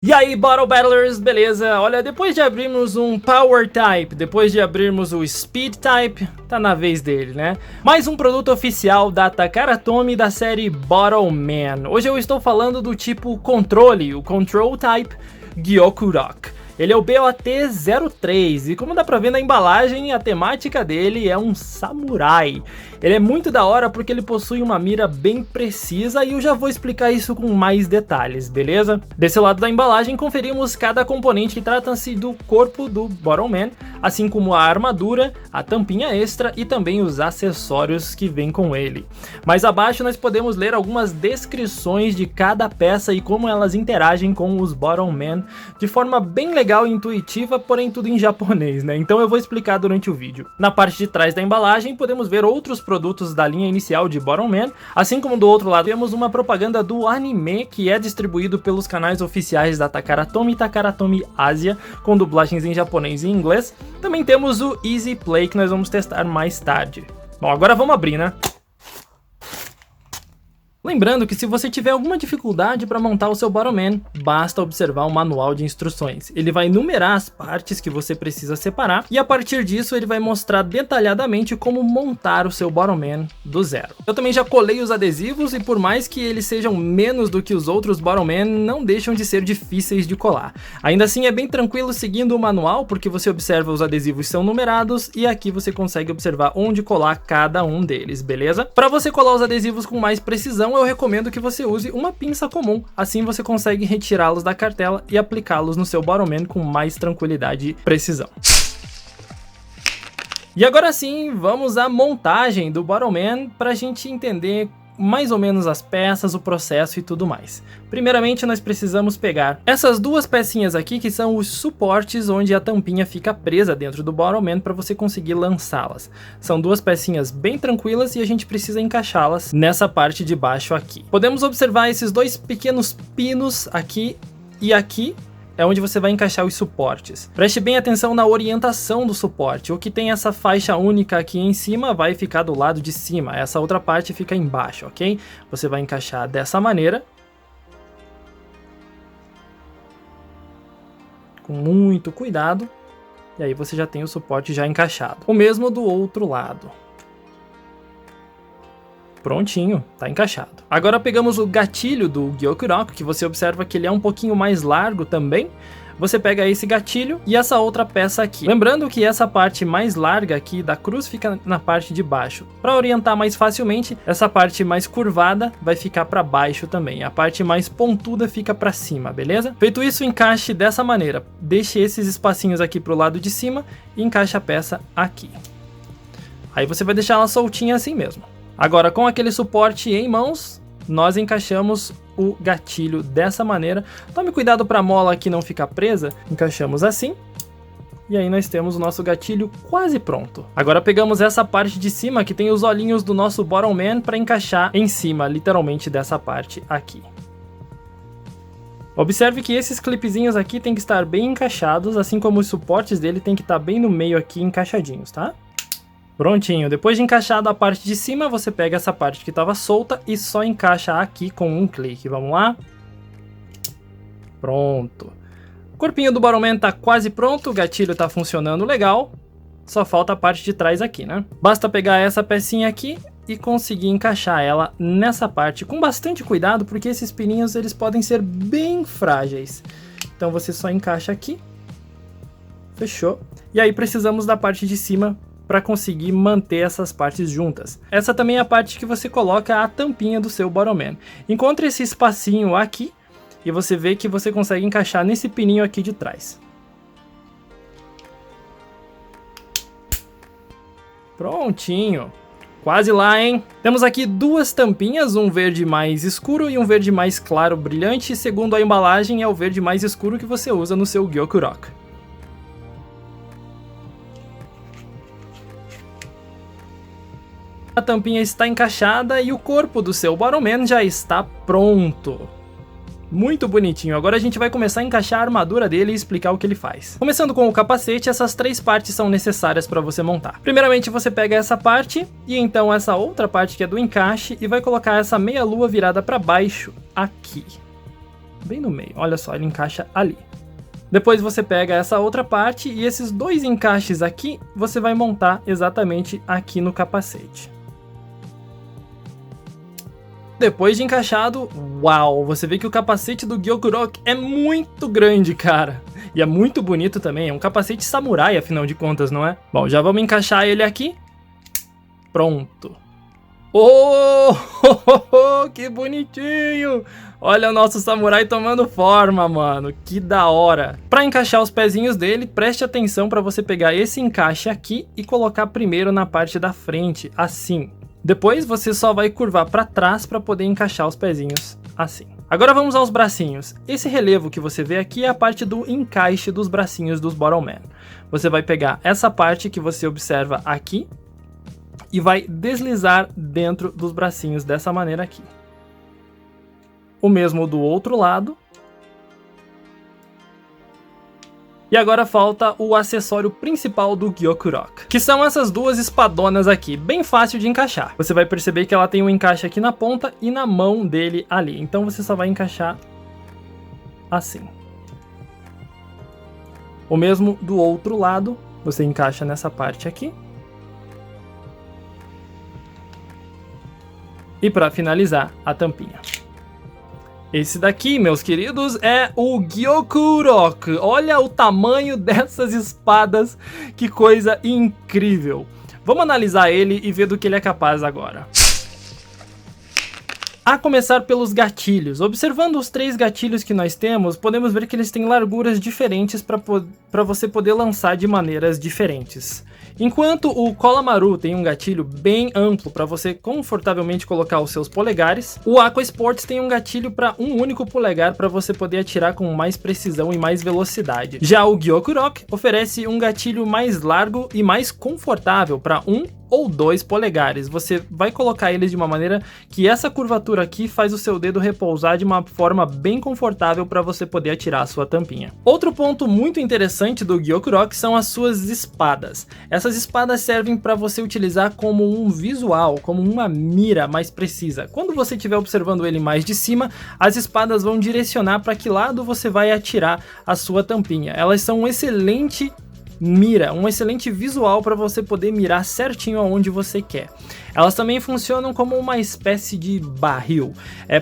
E aí, Bottle Battlers, beleza? Olha, depois de abrirmos um Power Type, depois de abrirmos o Speed Type, tá na vez dele, né? Mais um produto oficial da Takara Tomy da série Bottle Man. Hoje eu estou falando do tipo controle, o Control Type Gyokurok. Ele é o BOT-03 e como dá pra ver na embalagem, a temática dele é um samurai. Ele é muito da hora porque ele possui uma mira bem precisa e eu já vou explicar isso com mais detalhes, beleza? Desse lado da embalagem conferimos cada componente que trata-se do corpo do Bottle Man, assim como a armadura, a tampinha extra e também os acessórios que vêm com ele. Mais abaixo nós podemos ler algumas descrições de cada peça e como elas interagem com os Bottle Man de forma bem legal e intuitiva, porém tudo em japonês, né? Então eu vou explicar durante o vídeo. Na parte de trás da embalagem podemos ver outros produtos da linha inicial de Bottle Man, assim como do outro lado temos uma propaganda do anime que é distribuído pelos canais oficiais da Takara Tomy e Takara Tomy Ásia, com dublagens em japonês e inglês. Também temos o Easy Play que nós vamos testar mais tarde. Bom, agora vamos abrir, né? Lembrando que se você tiver alguma dificuldade para montar o seu Bottle Man, basta observar o manual de instruções. Ele vai numerar as partes que você precisa separar e a partir disso ele vai mostrar detalhadamente como montar o seu Bottle Man do zero. Eu também já colei os adesivos e por mais que eles sejam menos do que os outros Bottle Man, não deixam de ser difíceis de colar. Ainda assim é bem tranquilo seguindo o manual porque você observa os adesivos são numerados e aqui você consegue observar onde colar cada um deles, beleza? Para você colar os adesivos com mais precisão, eu recomendo que você use uma pinça comum, assim você consegue retirá-los da cartela e aplicá-los no seu Bottle Man com mais tranquilidade e precisão. E agora sim, vamos à montagem do Bottle Man para a gente entender mais ou menos as peças, o processo e tudo mais. Primeiramente nós precisamos pegar essas duas pecinhas aqui que são os suportes onde a tampinha fica presa dentro do Bottle Man para você conseguir lançá-las. São duas pecinhas bem tranquilas e a gente precisa encaixá-las nessa parte de baixo aqui. Podemos observar esses dois pequenos pinos aqui e aqui, é onde você vai encaixar os suportes. Preste bem atenção na orientação do suporte. O que tem essa faixa única aqui em cima vai ficar do lado de cima. Essa outra parte fica embaixo, ok? Você vai encaixar dessa maneira. Com muito cuidado. E aí você já tem o suporte já encaixado. O mesmo do outro lado. Prontinho, tá encaixado. Agora pegamos o gatilho do Gyokurok, que você observa que ele é um pouquinho mais largo também. Você pega esse gatilho e essa outra peça aqui. Lembrando que essa parte mais larga aqui da cruz fica na parte de baixo. Para orientar mais facilmente, essa parte mais curvada vai ficar para baixo também. A parte mais pontuda fica para cima, beleza? Feito isso, encaixe dessa maneira. Deixe esses espacinhos aqui pro lado de cima e encaixe a peça aqui. Aí você vai deixar ela soltinha assim mesmo. Agora, com aquele suporte em mãos, nós encaixamos o gatilho dessa maneira. Tome cuidado para a mola aqui não ficar presa. Encaixamos assim. E aí nós temos o nosso gatilho quase pronto. Agora pegamos essa parte de cima que tem os olhinhos do nosso Bottle Man para encaixar em cima, literalmente dessa parte aqui. Observe que esses clipezinhos aqui tem que estar bem encaixados, assim como os suportes dele tem que estar bem no meio aqui encaixadinhos, tá? Prontinho, depois de encaixado a parte de cima, você pega essa parte que estava solta e só encaixa aqui com um clique. Vamos lá? Pronto. O corpinho do Bottle Man tá quase pronto, o gatilho tá funcionando legal. Só falta a parte de trás aqui, né? Basta pegar essa pecinha aqui e conseguir encaixar ela nessa parte com bastante cuidado, porque esses pininhos eles podem ser bem frágeis. Então você só encaixa aqui. Fechou. E aí precisamos da parte de cima para conseguir manter essas partes juntas. Essa também é a parte que você coloca a tampinha do seu Bottle Man. Encontre esse espacinho aqui e você vê que você consegue encaixar nesse pininho aqui de trás. Prontinho. Quase lá, hein? Temos aqui duas tampinhas, um verde mais escuro e um verde mais claro brilhante. Segundo a embalagem, é o verde mais escuro que você usa no seu Gyokurok. A tampinha está encaixada e o corpo do seu Bottle Man já está pronto. Muito bonitinho. Agora a gente vai começar a encaixar a armadura dele e explicar o que ele faz. Começando com o capacete, essas três partes são necessárias para você montar. Primeiramente você pega essa parte e então essa outra parte que é do encaixe e vai colocar essa meia lua virada para baixo aqui. bem no meio. Olha só, ele encaixa ali. Depois você pega essa outra parte e esses dois encaixes aqui, você vai montar exatamente aqui no capacete. Depois de encaixado, uau, você vê que o capacete do Gyokurok é muito grande, cara. E é muito bonito também, é um capacete samurai, afinal de contas, não é? Bom, já vamos encaixar ele aqui. Pronto. Oh, que bonitinho! Olha o nosso samurai tomando forma, mano. Que da hora. Para encaixar os pezinhos dele, preste atenção para você pegar esse encaixe aqui e colocar primeiro na parte da frente, assim. Depois você só vai curvar para trás para poder encaixar os pezinhos, assim. Agora vamos aos bracinhos. Esse relevo que você vê aqui é a parte do encaixe dos bracinhos dos Bottleman. Você vai pegar essa parte que você observa aqui e vai deslizar dentro dos bracinhos dessa maneira aqui. O mesmo do outro lado. E agora falta o acessório principal do Gyokurok, que são essas duas espadonas aqui, bem fácil de encaixar. Você vai perceber que ela tem um encaixe aqui na ponta e na mão dele ali. Então você só vai encaixar assim. O mesmo do outro lado, você encaixa nessa parte aqui. E para finalizar, a tampinha. Esse daqui, meus queridos, é o Gyokurok. Olha o tamanho dessas espadas, que coisa incrível. Vamos analisar ele e ver do que ele é capaz agora. A começar pelos gatilhos. Observando os 3 gatilhos que nós temos, podemos ver que eles têm larguras diferentes para você poder lançar de maneiras diferentes. Enquanto o Kolamaru tem um gatilho bem amplo para você confortavelmente colocar os seus polegares, o Aqua Sports tem um gatilho para um único polegar para você poder atirar com mais precisão e mais velocidade. Já o Gyokurok oferece um gatilho mais largo e mais confortável para 1 ou 2 polegares. Você vai colocar eles de uma maneira que essa curvatura aqui faz o seu dedo repousar de uma forma bem confortável para você poder atirar a sua tampinha. Outro ponto muito interessante do Gyokurok são as suas espadas. Essas espadas servem para você utilizar como um visual, como uma mira mais precisa. Quando você estiver observando ele mais de cima, as espadas vão direcionar para que lado você vai atirar a sua tampinha. Elas são um excelente mira, um excelente visual para você poder mirar certinho aonde você quer. Elas também funcionam como uma espécie de barril,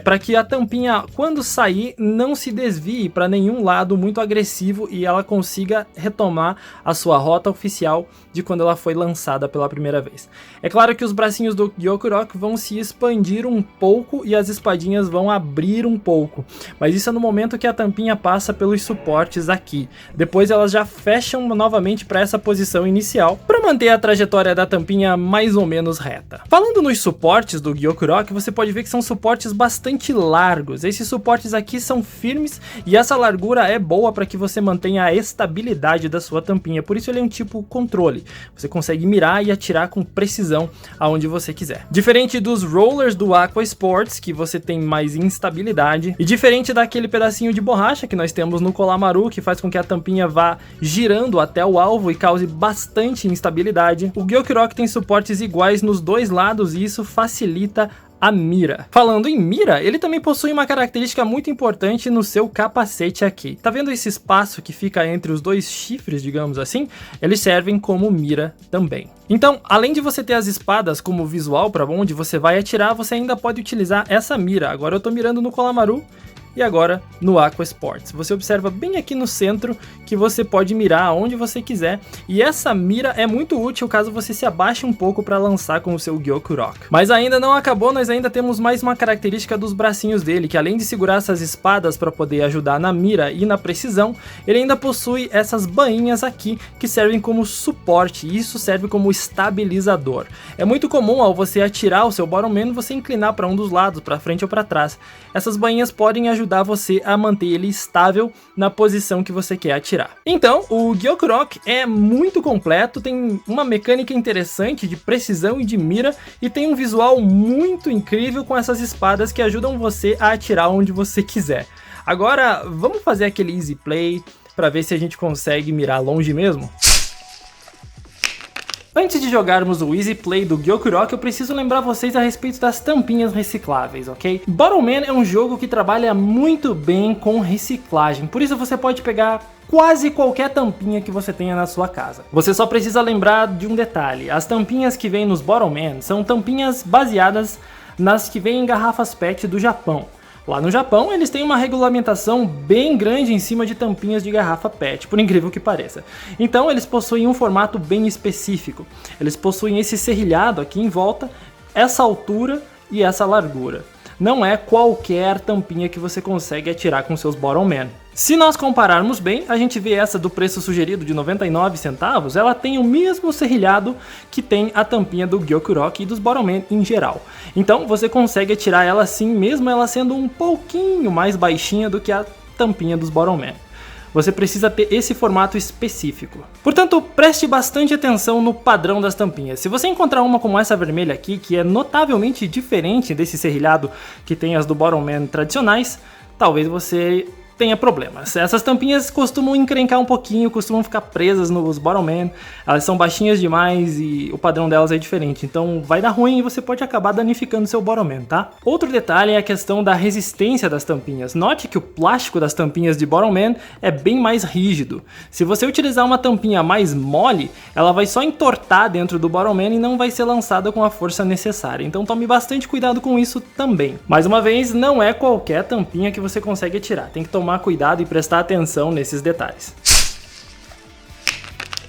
para que a tampinha, quando sair, não se desvie para nenhum lado muito agressivo e ela consiga retomar a sua rota oficial de quando ela foi lançada pela primeira vez. É claro que os bracinhos do Gyokurok vão se expandir um pouco e as espadinhas vão abrir um pouco, mas isso é no momento que a tampinha passa pelos suportes aqui. Depois elas já fecham novamente para essa posição inicial, para manter a trajetória da tampinha mais ou menos reta. Falando nos suportes do Gyokurok, você pode ver que são suportes bastante largos. Esses suportes aqui são firmes e essa largura é boa para que você mantenha a estabilidade da sua tampinha, por isso ele é um tipo controle. Você consegue mirar e atirar com precisão aonde você quiser. Diferente dos rollers do Aqua Sports, que você tem mais instabilidade, e diferente daquele pedacinho de borracha que nós temos no Kolamaru, que faz com que a tampinha vá girando até o alvo e cause bastante instabilidade, o Gyokurok tem suportes iguais nos dois lados e isso facilita a mira. Falando em mira, ele também possui uma característica muito importante no seu capacete aqui. Tá vendo esse espaço que fica entre os dois chifres, digamos assim? Eles servem como mira também. Então, além de você ter as espadas como visual para onde você vai atirar, você ainda pode utilizar essa mira. Agora eu tô mirando no Kolamaru e agora no Aqua Sports. Você observa bem aqui no centro que você pode mirar aonde você quiser, e essa mira é muito útil caso você se abaixe um pouco para lançar com o seu Gyokurok. Mas ainda não acabou, nós ainda temos mais uma característica dos bracinhos dele, que além de segurar essas espadas para poder ajudar na mira e na precisão, ele ainda possui essas bainhas aqui que servem como suporte, e isso serve como estabilizador. É muito comum ao você atirar o seu Bottleman você inclinar para um dos lados, para frente ou para trás. Essas bainhas podem ajudar você a manter ele estável na posição que você quer atirar. Então, o Gyokurok é muito completo, tem uma mecânica interessante de precisão e de mira, e tem um visual muito incrível com essas espadas que ajudam você a atirar onde você quiser. Agora, vamos fazer aquele easy play para ver se a gente consegue mirar longe mesmo? Antes de jogarmos o Easy Play do Gyokurok, eu preciso lembrar vocês a respeito das tampinhas recicláveis, ok? Bottleman é um jogo que trabalha muito bem com reciclagem, por isso você pode pegar quase qualquer tampinha que você tenha na sua casa. Você só precisa lembrar de um detalhe: as tampinhas que vêm nos Bottleman são tampinhas baseadas nas que vêm em garrafas PET do Japão. Lá no Japão, eles têm uma regulamentação bem grande em cima de tampinhas de garrafa PET, por incrível que pareça. Então, eles possuem um formato bem específico. Eles possuem esse serrilhado aqui em volta, essa altura e essa largura. Não é qualquer tampinha que você consegue atirar com seus Bottleman. Se nós compararmos bem, a gente vê essa do preço sugerido de 99 centavos, ela tem o mesmo serrilhado que tem a tampinha do Gyokurok e dos Bottleman em geral. Então você consegue atirar ela assim, mesmo ela sendo um pouquinho mais baixinha do que a tampinha dos Bottleman. Você precisa ter esse formato específico. Portanto, preste bastante atenção no padrão das tampinhas. Se você encontrar uma como essa vermelha aqui, que é notavelmente diferente desse serrilhado que tem as do Bottleman tradicionais, talvez você tenha problemas. Essas tampinhas costumam encrencar um pouquinho, costumam ficar presas nos Bottleman, elas são baixinhas demais e o padrão delas é diferente, então vai dar ruim e você pode acabar danificando seu Bottleman, tá? Outro detalhe é a questão da resistência das tampinhas. Note que o plástico das tampinhas de Bottleman é bem mais rígido. Se você utilizar uma tampinha mais mole, ela vai só entortar dentro do Bottleman e não vai ser lançada com a força necessária, então tome bastante cuidado com isso também. Mais uma vez, não é qualquer tampinha que você consegue tirar, tem que tomar cuidado e prestar atenção nesses detalhes.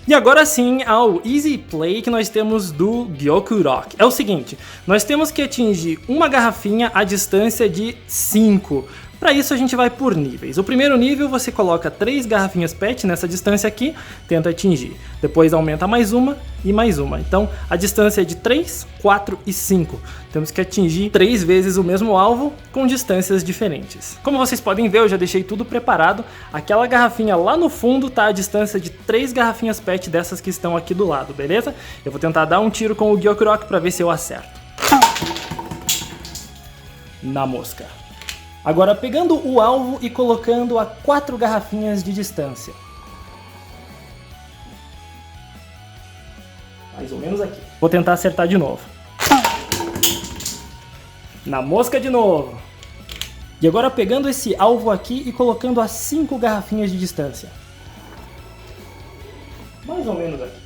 E agora sim ao Easy Play que nós temos do Gyokurok. É o seguinte, nós temos que atingir uma garrafinha à distância de 5. Para isso a gente vai por níveis. O primeiro nível você coloca 3 garrafinhas PET nessa distância aqui, tenta atingir. Depois aumenta mais uma e mais uma. Então a distância é de 3, 4 e 5. Temos que atingir 3 vezes o mesmo alvo com distâncias diferentes. Como vocês podem ver, eu já deixei tudo preparado. Aquela garrafinha lá no fundo está a distância de 3 garrafinhas PET dessas que estão aqui do lado, beleza? Eu vou tentar dar um tiro com o Gyokurok para ver se eu acerto. Na mosca. Agora pegando o alvo e colocando a 4 garrafinhas de distância. Mais ou menos aqui. Vou tentar acertar de novo. Na mosca de novo. E agora pegando esse alvo aqui e colocando a 5 garrafinhas de distância. Mais ou menos aqui.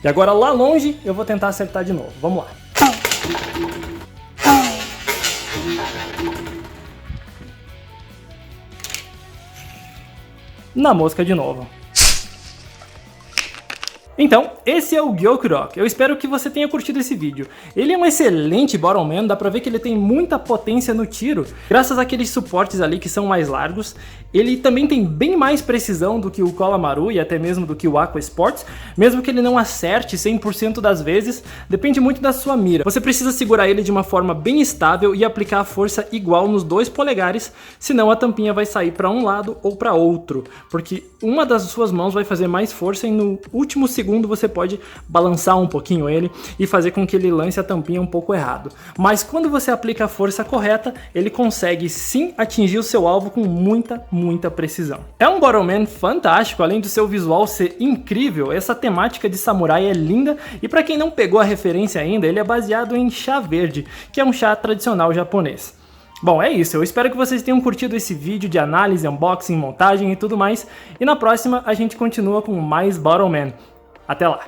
E agora lá longe eu vou tentar acertar de novo. Vamos lá. Na mosca de novo. Então, esse é o Gyokurok. Eu espero que você tenha curtido esse vídeo. Ele é um excelente Bottleman, dá pra ver que ele tem muita potência no tiro, graças àqueles suportes ali que são mais largos. Ele também tem bem mais precisão do que o Kolamaru e até mesmo do que o Aqua Sports, mesmo que ele não acerte 100% das vezes, depende muito da sua mira. Você precisa segurar ele de uma forma bem estável e aplicar a força igual nos 2 polegares, senão a tampinha vai sair para um lado ou para outro, porque uma das suas mãos vai fazer mais força e no último segundo você pode balançar um pouquinho ele e fazer com que ele lance a tampinha um pouco errado. Mas quando você aplica a força correta, ele consegue sim atingir o seu alvo com muita precisão. É um Bottleman fantástico, além do seu visual ser incrível, essa temática de samurai é linda e para quem não pegou a referência ainda, ele é baseado em chá verde, que é um chá tradicional japonês. Bom, é isso, eu espero que vocês tenham curtido esse vídeo de análise, unboxing, montagem e tudo mais, e na próxima a gente continua com mais Bottleman. Até lá!